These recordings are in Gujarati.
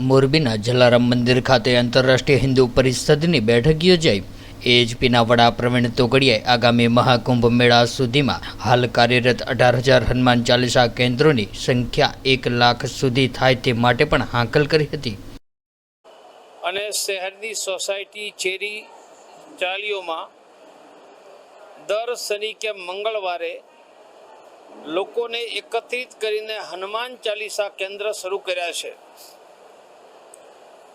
મોરબીના જલારામ મંદિર ખાતે આંતરરાષ્ટ્રીય હિન્દુ પરિષદની બેઠક યોજાઈ। એએચપીના વડા પ્રવીણ તોગડિયાએ આગામી મહાકુંભ મેળા સુધીમાં હાલ કાર્યરત 18,000 હનુમાન ચાલીસા કેન્દ્રોની સંખ્યા 1 લાખ સુધી થાય તે માટે પણ હાકલ કરી હતી। અને શહેરની સોસાયટી ચેરી ચાલીઓમાં દર શનિ કે મંગળવારે લોકોને એકત્રિત કરીને હનુમાન ચાલીસા કેન્દ્ર શરૂ કર્યા છે।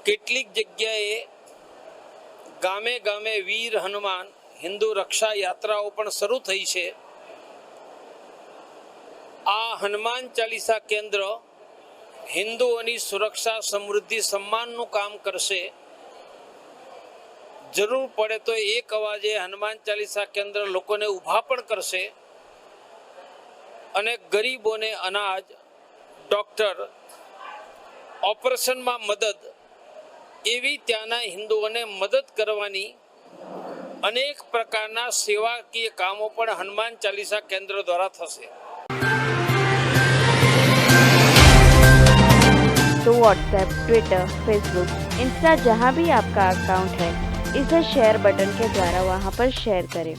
કેટલીક જગ્યાએ ગામે ગામે વીર હનુમાન હિન્દુ રક્ષા યાત્રાઓ પણ શરૂ થઈ છે। આ હનુમાન ચાલીસા કેન્દ્ર હિન્દુઓની સુરક્ષા, સમૃદ્ધિ, સન્માનનું કામ કરશે। જરૂર પડે તો એક અવાજે હનુમાન ચાલીસા કેન્દ્ર લોકોને ઊભા પણ કરશે અને ગરીબોને અનાજ, ડૉક્ટર, ઓપરેશનમાં મદદ એવી ત્યાંના હિન્દુઓને મદદ કરવાની અનેક પ્રકારના સેવાકીય કામો પણ હનુમાન ચાલીસા કેન્દ્ર દ્વારા થશે। तो व्हाट्सएप, ट्विटर, फेसबुक, इंस्टा जहाँ भी आपका अकाउंट है, इसे शेयर बटन के द्वारा वहाँ पर शेयर करें।